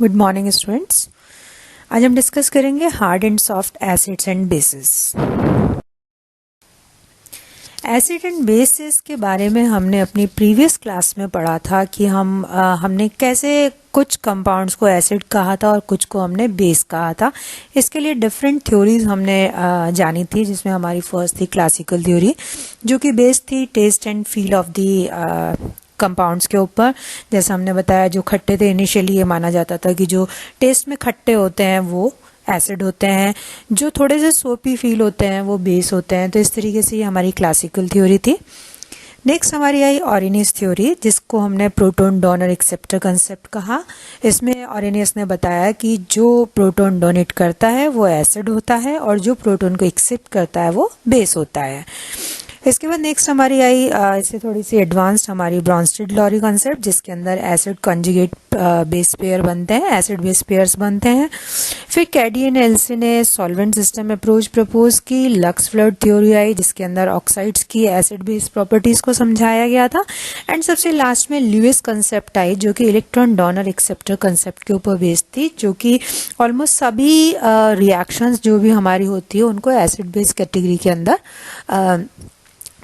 Good morning students. आज हम discuss करेंगे hard and soft acids and basis. Acid and bases के बारे में हमने अपनी प्रीवियस क्लास में पढ़ा था कि हमने कैसे कुछ कंपाउंड्स को एसिड कहा था और कुछ को हमने बेस कहा था। इसके लिए डिफरेंट थ्योरीज हमने जानी थी, जिसमें हमारी फर्स्ट थी क्लासिकल थ्योरी, जो कि बेस्ड थी taste and feel of the compounds के ऊपर। जैसे हमने बताया, जो खट्टे थे इनिशियली ये माना जाता था कि जो टेस्ट में खट्टे होते हैं वो एसिड होते हैं, जो थोड़े से सोपी फील होते हैं वो बेस होते हैं। तो इस तरीके से ये हमारी क्लासिकल थ्योरी थी। नेक्स्ट हमारी आई ऑरेनियस थ्योरी, जिसको हमने प्रोटॉन डोनर एक्सेप्टर कंसेप्ट कहा। इसमें ऑरेनियस ने बताया कि जो प्रोटॉन डोनेट करता है वो एसिड होता है और जो प्रोटॉन को एक्सेप्ट करता है वो बेस होता है। इसके बाद नेक्स्ट हमारी आई इससे थोड़ी सी एडवांस्ड हमारी ब्रॉन्स्टेड-लॉरी कंसेप्ट, जिसके अंदर एसिड कॉन्जुगेट बेस पेयर बनते हैं, एसिड बेस पेयर्स बनते हैं। फिर कैडी एंड एल्सी ने सॉल्वेंट सिस्टम अप्रोच प्रपोज की। लक्स फ्लड थ्योरी आई, जिसके अंदर ऑक्साइड्स की एसिड बेस प्रॉपर्टीज को समझाया गया था। एंड सबसे लास्ट में ल्यूइस कंसेप्ट आई, जो कि इलेक्ट्रॉन डोनर एक्सेप्टर कंसेप्ट के ऊपर बेस्ड थी, जो कि ऑलमोस्ट सभी रिएक्शंस जो भी हमारी होती है उनको एसिड बेस कैटेगरी के अंदर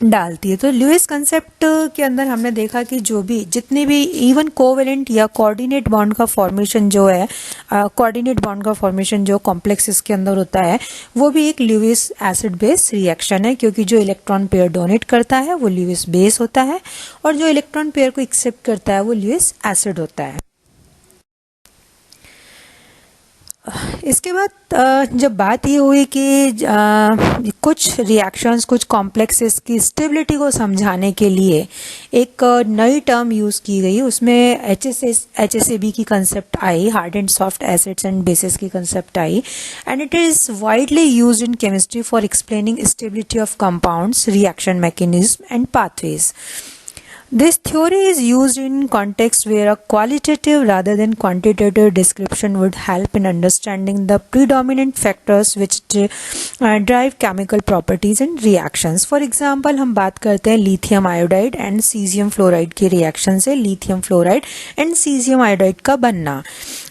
डालती है। तो ल्यूइस कंसेप्ट के अंदर हमने देखा कि जो भी जितने भी इवन कोवेलेंट या कोऑर्डिनेट बॉन्ड का फॉर्मेशन जो है, कोऑर्डिनेट बॉन्ड का फॉर्मेशन जो कॉम्प्लेक्सेस के अंदर होता है, वो भी एक ल्यूइस एसिड बेस रिएक्शन है, क्योंकि जो इलेक्ट्रॉन पेयर डोनेट करता है वो ल्यूइस बेस होता है और जो इलेक्ट्रॉन पेयर को एक्सेप्ट करता है वो ल्यूइस एसिड होता है। इसके बाद जब बात ये हुई कि कुछ रिएक्शंस, कुछ कॉम्प्लेक्सेस की स्टेबिलिटी को समझाने के लिए एक नई टर्म यूज़ की गई, उसमें HSAB की कंसेप्ट आई, hard and soft acids and bases की कंसेप्ट आई। And it is widely used in chemistry for explaining stability of compounds, reaction mechanism and pathways. This theory is used in context where a qualitative rather than quantitative description would help in understanding the predominant factors which drive chemical properties and reactions. For example, हम बात करते हैं lithium iodide and caesium fluoride की reaction से lithium fluoride and caesium iodide का बनना।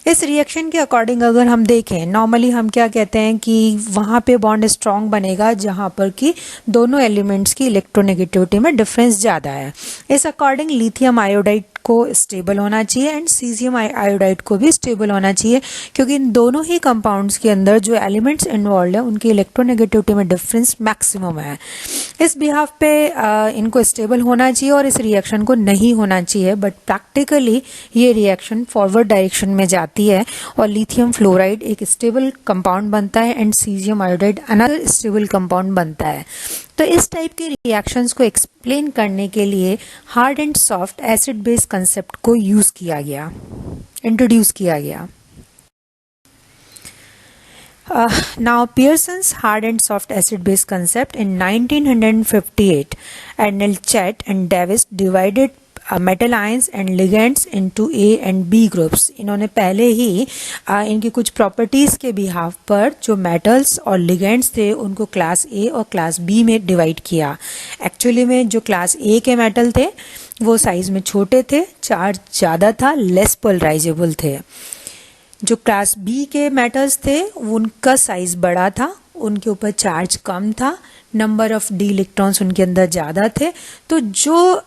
इस reaction के अकॉर्डिंग अगर हम देखें, नॉर्मली हम क्या कहते हैं कि वहाँ पे बॉन्ड स्ट्रॉन्ग बनेगा जहाँ पर कि दोनों एलिमेंट्स की इलेक्ट्रोनेगेटिविटी में डिफरेंस ज़्यादा है। इस अकॉर्डिंग लिथियम आयोडाइड को स्टेबल होना चाहिए एंड सीजियम आयोडाइड को भी स्टेबल होना चाहिए, क्योंकि इन दोनों ही कंपाउंड्स के अंदर जो एलिमेंट्स इन्वॉल्व है उनकी इलेक्ट्रोनेगेटिविटी में डिफरेंस मैक्सिमम है। इस बिहाफ पे इनको स्टेबल होना चाहिए और इस रिएक्शन को नहीं होना चाहिए, बट प्रैक्टिकली ये रिएक्शन फॉरवर्ड डायरेक्शन में जाती है और लिथियम फ्लोराइड एक स्टेबल कंपाउंड बनता है and caesium iodide another stable compound बनता है। तो इस टाइप के रिएक्शंस को एक्सप्लेन करने के लिए hard and soft acid base concept को यूज किया गया, इंट्रोड्यूस किया गया। Now Pearson's hard and soft acid base concept in 1958, Arnold Chet and Davis divided metal ions and ligands into A and B groups. इन्होंने पहले ही इनकी कुछ properties के बिहाफ पर जो मेटल्स और लिगेंड्स थे उनको क्लास ए और क्लास बी में डिवाइड किया। एक्चुअली में जो क्लास ए के मेटल थे वो साइज में छोटे थे, चार्ज ज़्यादा था, लेस पोलराइजेबल थे। जो क्लास बी के मेटल्स थे उनका साइज बड़ा था, उनके ऊपर चार्ज कम था, नंबर ऑफ डी इलेक्ट्रॉन्स उनके अंदर ज़्यादा थे। तो जो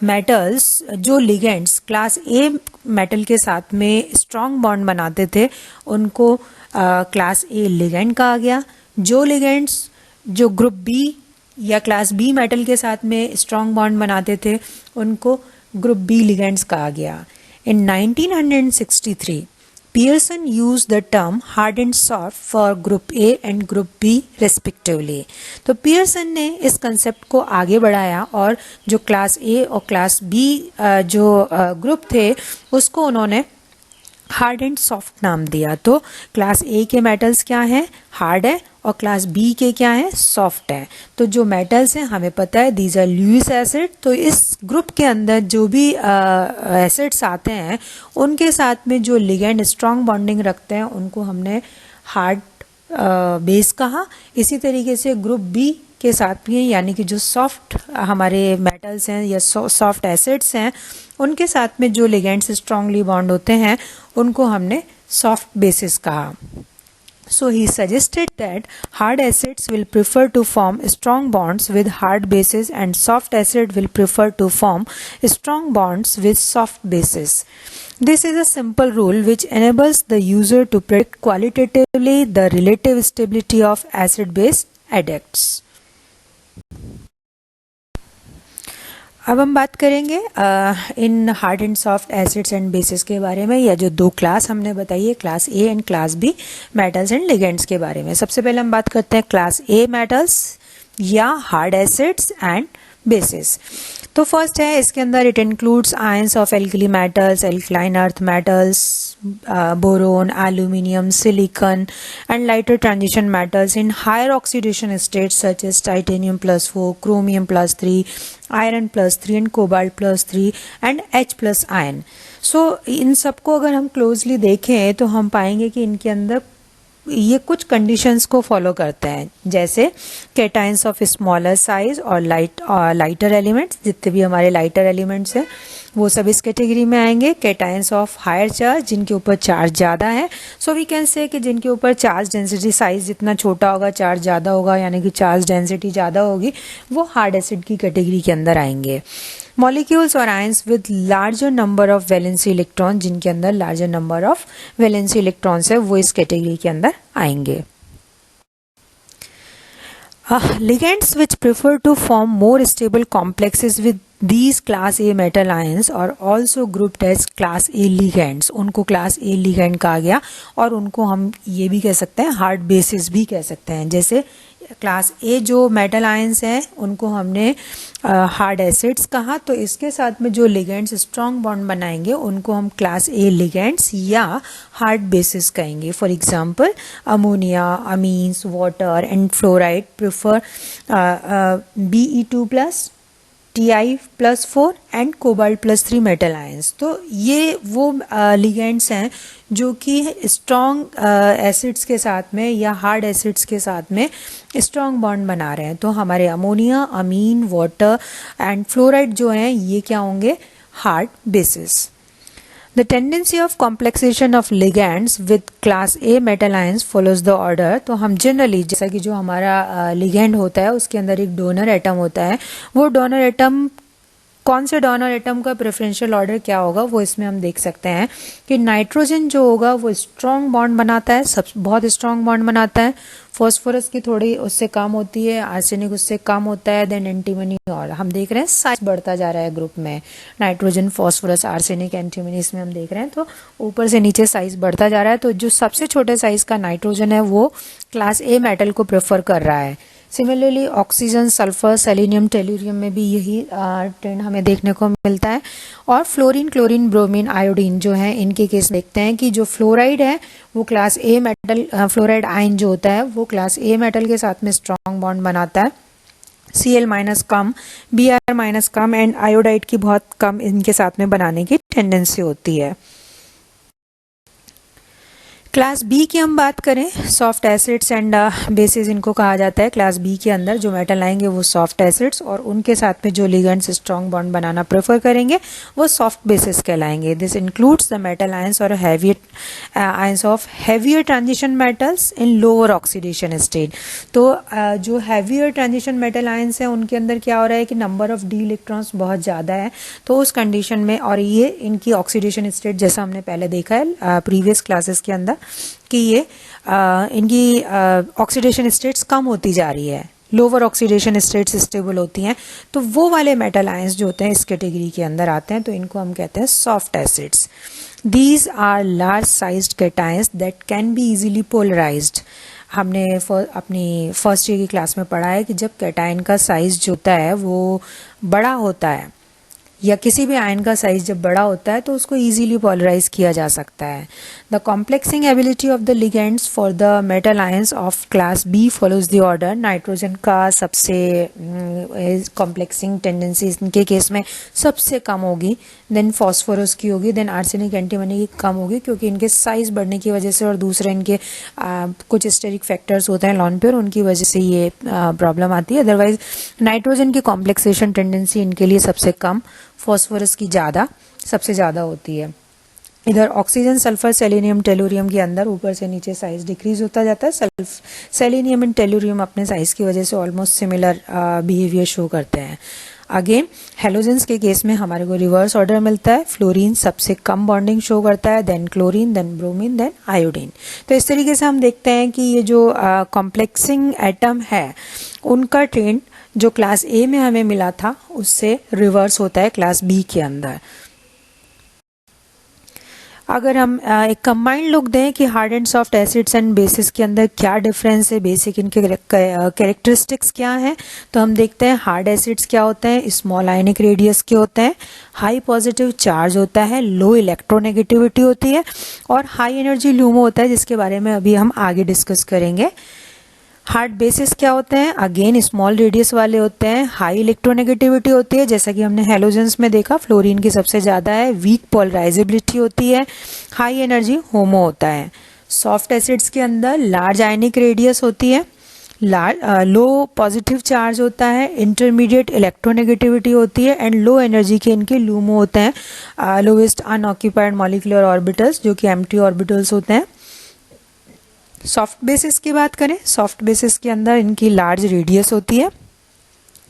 मेटल्स, जो लिगेंड्स क्लास ए मेटल के साथ में स्ट्रॉन्ग बॉन्ड बनाते थे उनको क्लास ए लिगेंड कहा गया। जो लिगेंड्स जो ग्रुप बी या क्लास बी मेटल के साथ में स्ट्रॉन्ग बॉन्ड बनाते थे उनको ग्रुप बी लिगेंड्स कहा गया। इन 1963 Pearson used the term hard and soft for group A and group B respectively. तो पियर्सन ने इस कंसेप्ट को आगे बढ़ाया और जो क्लास A और क्लास B जो ग्रुप थे उसको उन्होंने हार्ड एंड सॉफ्ट नाम दिया। तो क्लास ए के मेटल्स क्या हैं, हार्ड है, और क्लास बी के क्या है, सॉफ्ट है। तो जो मेटल्स हैं हमें पता है दीज आर ल्यूइस एसिड। तो इस ग्रुप के अंदर जो भी एसिड्स आते हैं उनके साथ में जो लिगेंड स्ट्रॉन्ग बॉन्डिंग रखते हैं उनको हमने हार्ड बेस कहा। इसी तरीके से ग्रुप बी के साथ में, यानी कि जो सॉफ्ट हमारे मेटल्स हैं या सॉफ्ट एसिड्स हैं उनके साथ में जो लिगेंड्स स्ट्रांगली बॉन्ड होते हैं उनको हमने सॉफ्ट बेसिस कहा. So he suggested that hard acids will prefer to form strong bonds with hard bases and soft acid will prefer to form strong bonds with soft bases. This is a simple rule which enables the user to predict qualitatively the relative stability of acid-base adducts. अब हम बात करेंगे in hard and soft acids and basis के बारे में, या जो दो क्लास हमने बताई है, class A and class B metals and ligands के बारे में. सबसे पहले हम बात करते हैं क्लास ए मेटल्स या हार्ड एसिड्स एंड बेसिस. तो फर्स्ट है, इसके अंदर it includes ions of alkali metals, alkaline earth metals, boron, aluminium, silicon and lighter transition metals in higher oxidation states such as titanium +4, chromium +3, iron +3 and cobalt +3 and H+ ion. So इन सबको अगर हम closely देखें तो हम पाएंगे कि इनके अंदर ये कुछ कंडीशंस को फॉलो करते हैं, जैसे कैटायंस ऑफ स्मॉलर साइज और लाइटर एलिमेंट्स. जितने भी हमारे लाइटर एलिमेंट्स हैं वो सब इस कैटेगरी में आएंगे. कैटायंस ऑफ हायर चार्ज, जिनके ऊपर चार्ज ज़्यादा है. सो वी कैन से कि जिनके ऊपर चार्ज डेंसिटी साइज जितना छोटा होगा चार्ज ज़्यादा होगा, यानी कि चार्ज डेंसिटी ज़्यादा होगी, वो हार्ड एसिड की कैटेगरी के अंदर आएंगे. मॉलिक्यूल्स और ions with larger number of valency electron, जिनके अंदर larger number of valency electrons है, वो इस कैटेगरी के अंदर आएंगे. Ligands which prefer to form more stable complexes with these class A metal ions are also grouped as class A ligands. उनको class A ligand कहा गया और उनको हम ये भी कह सकते हैं हार्ड बेसिस भी कह सकते हैं. जैसे क्लास ए जो मेटल आयंस हैं उनको हमने हार्ड एसिड्स कहा, तो इसके साथ में जो लिगेंड्स स्ट्रॉन्ग बॉन्ड बनाएंगे उनको हम क्लास ए लिगेंड्स या हार्ड बेसिस कहेंगे. For example ammonia, amines, water and fluoride prefer Be2+ Ti+4 and cobalt +3 metal ions. तो ये वो लिगेंड्स हैं जो कि स्ट्रॉन्ग एसिड्स के साथ में या हार्ड एसिड्स के साथ में स्ट्रॉन्ग बॉन्ड बना रहे हैं. तो हमारे ammonia, amine, water and fluoride जो हैं ये क्या होंगे, hard bases. The tendency of complexation of ligands with class A metal ions follows the order. तो हम जनरली जैसा कि जो हमारा लिगेंड होता है उसके अंदर एक डोनर एटम होता है, वो डोनर एटम कौन से डोनर एटम का प्रेफरेंशियल ऑर्डर क्या होगा वो इसमें हम देख सकते हैं कि नाइट्रोजन जो होगा वो स्ट्रॉन्ग बॉन्ड बनाता है, सब बहुत स्ट्रॉन्ग बॉन्ड बनाता है. फॉस्फोरस की थोड़ी उससे कम होती है, आर्सेनिक उससे कम होता है, देन एंटीमनी. और हम देख रहे हैं साइज बढ़ता जा रहा है ग्रुप में, नाइट्रोजन, फॉस्फोरस, आर्सेनिक, एंटीमनी, इसमें हम देख रहे हैं तो ऊपर से नीचे साइज बढ़ता जा रहा है. तो जो सबसे छोटे साइज का नाइट्रोजन है वो क्लास ए मेटल को प्रेफर कर रहा है. Similarly oxygen, sulphur, selenium, tellurium में भी यही ट्रेंड हमें देखने को मिलता है. और फ्लोरीन, क्लोरीन, ब्रोमीन, आयोडीन जो है इनके केस देखते हैं कि जो फ्लोराइड है वो class a metal, fluoride ion जो होता है वो क्लास ए मेटल के साथ में स्ट्रॉन्ग बॉन्ड बनाता है. Cl- come, Br- come and iodide की बहुत कम इनके साथ में बनाने की टेंडेंसी होती है. क्लास बी की हम बात करें, सॉफ्ट एसिड्स एंड बेसिस इनको कहा जाता है. क्लास बी के अंदर जो मेटल आएंगे वो सॉफ्ट एसिड्स और उनके साथ में जो लिगेंड्स स्ट्रॉन्ग बॉन्ड बनाना प्रेफर करेंगे वो सॉफ्ट बेसिस कहलाएंगे. This includes the metal ions और ions of heavier transition metals in lower oxidation state. तो जो हैवियर ट्रांजिशन मेटल आयंस हैं उनके अंदर क्या हो रहा है कि नंबर ऑफ डी इलेक्ट्रॉन्स बहुत ज़्यादा है. तो उस कंडीशन में, और ये इनकी ऑक्सीडेशन स्टेट जैसा हमने पहले देखा है प्रीवियस क्लासेस के अंदर कि ये इनकी ऑक्सीडेशन स्टेट्स कम होती जा रही है, लोअर ऑक्सीडेशन स्टेट्स स्टेबल होती हैं. तो वो वाले मेटल आयंस जो होते हैं इस कैटेगरी के अंदर आते हैं, तो इनको हम कहते हैं soft acids. These are large sized cations that can be easily polarised. हमने अपनी फर्स्ट ईयर की क्लास में पढ़ा है कि जब कैटायन का साइज जो होता है वो बड़ा होता है या किसी भी आयन का साइज जब बड़ा होता है तो उसको इजीली पोलराइज किया जा सकता है. The complexing ability of the ligands for the metal ions of class B follows the order. Nitrogen का सबसे कॉम्प्लेक्सिंग टेंडेंसी इनके केस में सबसे कम होगी, देन फॉस्फोरस की होगी, देन आर्सेनिक, एंटीमनी की कम होगी क्योंकि इनके साइज बढ़ने की वजह से और दूसरे इनके कुछ स्टेरिक फैक्टर्स होते हैं लॉन पेयर, उनकी वजह से ये प्रॉब्लम आती है. अदरवाइज नाइट्रोजन की कॉम्प्लेक्सेशन टेंडेंसी इनके लिए सबसे कम, फॉस्फोरस की ज़्यादा, सबसे ज़्यादा होती है. इधर ऑक्सीजन, सल्फर, सेलेनियम, टेलुरियम के अंदर ऊपर से नीचे साइज डिक्रीज होता जाता है। सेलेनियम एंड टेलुरियम अपने साइज की वजह से ऑलमोस्ट सिमिलर बिहेवियर शो करते हैं। अगेन हेलोजेंस के केस में हमारे को रिवर्स ऑर्डर मिलता है। फ्लोरीन सबसे कम बॉन्डिंग शो करता है, then chlorine, then bromine, then iodine. तो इस तरीके से हम देखते हैं कि ये जो कॉम्प्लेक्सिंग एटम है उनका ट्रेंड जो क्लास ए में हमें मिला था उससे रिवर्स होता है क्लास बी के अंदर। अगर हम एक कंबाइंड लुक दें कि hard and soft acids and basis के अंदर क्या डिफरेंस है, बेसिक इनके कैरेक्टरिस्टिक्स क्या हैं, तो हम देखते हैं हार्ड एसिड्स क्या होते हैं, स्मॉल आयनिक रेडियस के होते हैं, हाई पॉजिटिव चार्ज होता है, लो इलेक्ट्रोनेगेटिविटी होती है और हाई एनर्जी लूमो होता है, जिसके बारे में अभी हम आगे डिस्कस करेंगे। हार्ड बेसिस क्या होते हैं, अगेन स्मॉल रेडियस वाले होते हैं, हाई इलेक्ट्रोनेगेटिविटी होती है, जैसा कि हमने हेलोजेंस में देखा फ्लोरीन की सबसे ज़्यादा है, वीक पोलराइजेबिलिटी होती है, हाई एनर्जी होमो होता है। सॉफ्ट एसिड्स के अंदर लार्ज आयनिक रेडियस होती है, लो पॉजिटिव चार्ज होता है, इंटरमीडिएट इलेक्ट्रोनेगेटिविटी होती है एंड लो एनर्जी के इनके लूमो होते हैं, लोवेस्ट अनऑक्यूपाइड मॉलिक्यूलर ऑर्बिटल्स जो कि एम्प्टी ऑर्बिटल्स होते हैं। सॉफ्ट बेसिस की बात करें, सॉफ्ट बेसिस के अंदर इनकी लार्ज रेडियस होती है,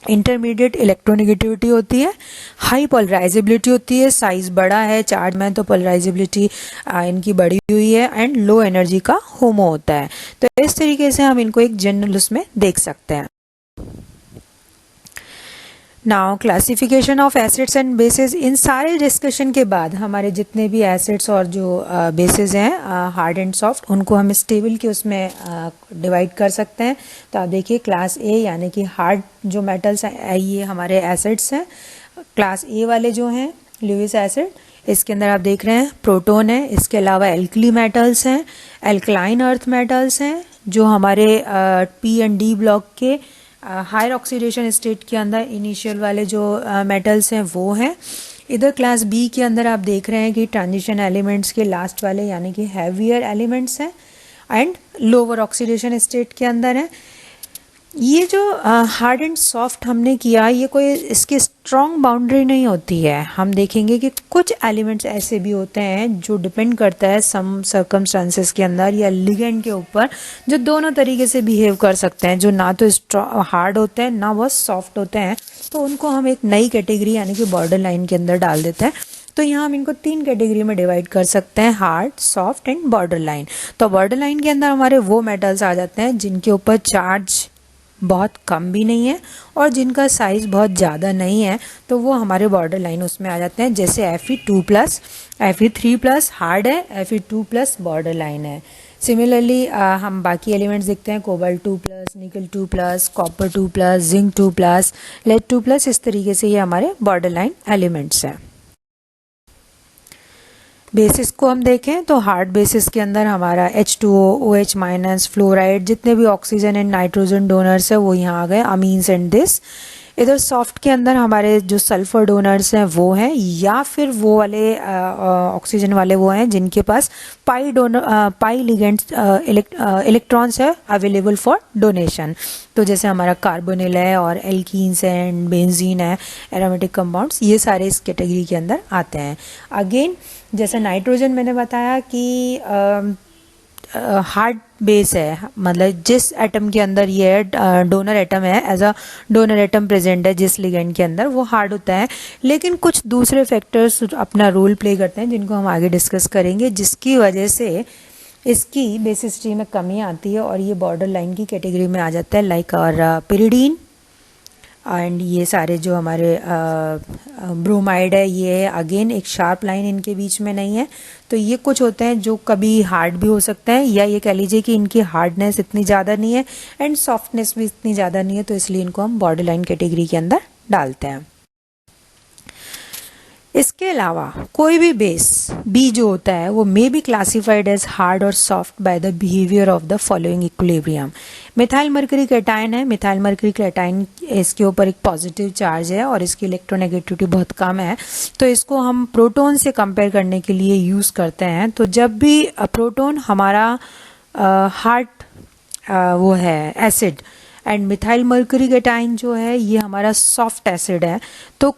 इंटरमीडिएट इलेक्ट्रोनेगेटिविटी होती है, हाई पोलराइजेबिलिटी होती है, साइज बड़ा है चार्ज में तो पोलराइजेबिलिटी इनकी बढ़ी हुई है एंड लो एनर्जी का होमो होता है। तो इस तरीके से हम इनको एक जनरल उसमें देख सकते हैं। Now classification of acids and bases, इन सारे डिस्कशन के बाद हमारे जितने भी एसिड्स और जो बेसिस हैं हार्ड एंड सॉफ्ट, उनको हम इस टेबल के उसमें डिवाइड कर सकते हैं। तो आप देखिए क्लास ए यानी कि हार्ड जो मेटल्स हैं ये हमारे एसिड्स हैं। क्लास ए वाले जो हैं ल्यूइस एसिड, इसके अंदर आप देख रहे हैं प्रोटॉन है, इसके अलावा एल्कली मेटल्स हैं, एल्कलाइन अर्थ मेटल्स हैं जो हमारे पी एंड डी ब्लॉक के हायर ऑक्सीडेशन स्टेट के अंदर इनिशियल वाले जो मेटल्स हैं वो हैं। इधर क्लास बी के अंदर आप देख रहे हैं कि ट्रांजिशन एलिमेंट्स के लास्ट वाले यानी कि हैवियर एलिमेंट्स हैं एंड लोअर ऑक्सीडेशन स्टेट के अंदर हैं। ये जो हार्ड एंड सॉफ्ट हमने किया, ये कोई इसकी स्ट्रॉन्ग बाउंड्री नहीं होती है। हम देखेंगे कि कुछ एलिमेंट्स ऐसे भी होते हैं जो डिपेंड करता है सम सर्कमस्टांसेस के अंदर या लिगेंड के ऊपर, जो दोनों तरीके से बिहेव कर सकते हैं, जो ना तो हार्ड होते हैं ना वो सॉफ्ट होते हैं। तो उनको हम एक नई कैटेगरी यानी कि बॉर्डर लाइन के अंदर डाल देते हैं। तो यहाँ हम इनको 3 कैटेगरी में डिवाइड कर सकते हैं, hard, soft and border line. तो बॉर्डर लाइन के अंदर हमारे वो मेटल्स आ जाते हैं जिनके ऊपर चार्ज बहुत कम भी नहीं है और जिनका साइज़ बहुत ज़्यादा नहीं है, तो वो हमारे बॉर्डर लाइन उसमें आ जाते हैं। जैसे Fe2+, Fe3+ हार्ड है, Fe2+ बॉर्डर लाइन है। सिमिलरली हम बाकी एलिमेंट्स देखते हैं, कोबाल्ट 2+, निकल 2+, कॉपर 2+, जिंक 2+, लेड 2+, इस तरीके से ये हमारे बॉर्डर लाइन एलिमेंट्स हैं। बेसिस को हम देखें तो हार्ड बेसिस के अंदर हमारा H2O, OH-, फ्लोराइड, जितने भी ऑक्सीजन एंड नाइट्रोजन डोनर्स है वो यहाँ आ गए, अमीन्स एंड दिस। इधर सॉफ्ट के अंदर हमारे जो सल्फर डोनर्स हैं वो हैं, या फिर वो वाले ऑक्सीजन वाले वो हैं जिनके पास पाई लिगेंड्स इलेक्ट्रॉन्स है अवेलेबल फॉर डोनेशन। तो जैसे हमारा कार्बोनिल है और एल्कीन्स एंड बेंजीन है, एरोमेटिक कंपाउंड्स, ये सारे इस कैटेगरी के अंदर आते हैं। अगेन जैसे नाइट्रोजन मैंने बताया कि हार्ड बेस है, मतलब जिस एटम के अंदर ये डोनर एटम है, as a donor atom present है जिस लिगेंड के अंदर, वो हार्ड होता है। लेकिन कुछ दूसरे फैक्टर्स अपना रोल प्ले करते हैं जिनको हम आगे डिस्कस करेंगे, जिसकी वजह से इसकी बेसिसिटी में कमी आती है और ये बॉर्डर लाइन की कैटेगरी में आ जाता है, लाइक और पिरिडीन एंड ये सारे जो हमारे ब्रोमाइड है, ये अगेन एक शार्प लाइन इनके बीच में नहीं है। तो ये कुछ होते हैं जो कभी हार्ड भी हो सकते हैं, या ये कह लीजिए कि इनकी हार्डनेस इतनी ज़्यादा नहीं है एंड सॉफ्टनेस भी इतनी ज़्यादा नहीं है, तो इसलिए इनको हम बॉर्डर लाइन कैटेगरी के अंदर डालते हैं। इसके अलावा कोई भी बेस बी जो होता है वो may be classified as hard और soft by the behaviour of the following equilibrium. Methyl mercury cation है, मिथाइल मरकरी कैटायन इसके ऊपर एक पॉजिटिव चार्ज है और इसकी इलेक्ट्रोनेगेटिविटी बहुत कम है, तो इसको हम प्रोटॉन से कंपेयर करने के लिए यूज़ करते हैं। तो जब भी प्रोटॉन हमारा हार्ड वो है acid and methyl mercury cation जो है ये हमारा सॉफ्ट एसिड है, तो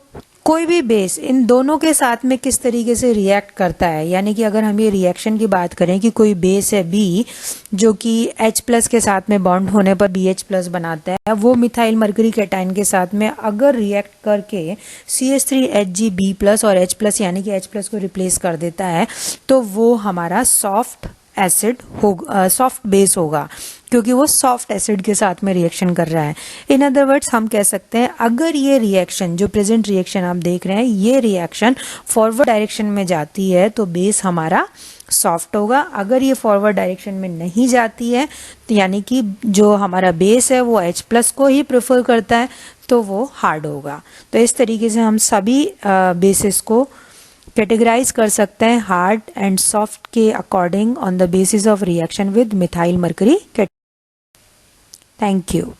कोई भी बेस इन दोनों के साथ में किस तरीके से रिएक्ट करता है, यानी कि अगर हम ये रिएक्शन की बात करें कि कोई बेस है बी जो कि H प्लस के साथ में बॉन्ड होने पर BH प्लस बनाता है, वो मिथाइल मरकरी कैटायन के साथ में अगर रिएक्ट करके CH3Hg B प्लस और H प्लस यानी कि H प्लस को रिप्लेस कर देता है तो वो हमारा सॉफ्ट एसिड होगा, सॉफ्ट बेस होगा, क्योंकि वो सॉफ्ट एसिड के साथ में रिएक्शन कर रहा है। इन अदर वर्ड्स हम कह सकते हैं अगर ये रिएक्शन जो प्रेजेंट रिएक्शन आप देख रहे हैं ये रिएक्शन फॉरवर्ड डायरेक्शन में जाती है तो बेस हमारा सॉफ्ट होगा। अगर ये फॉरवर्ड डायरेक्शन में नहीं जाती है तो यानी कि जो हमारा बेस है वो H प्लस को ही प्रेफर करता है तो वो हार्ड होगा। तो इस तरीके से हम सभी बेसिस को कैटेगराइज कर सकते हैं हार्ड एंड सॉफ्ट के according on the basis of reaction with methyl mercury. Thank you.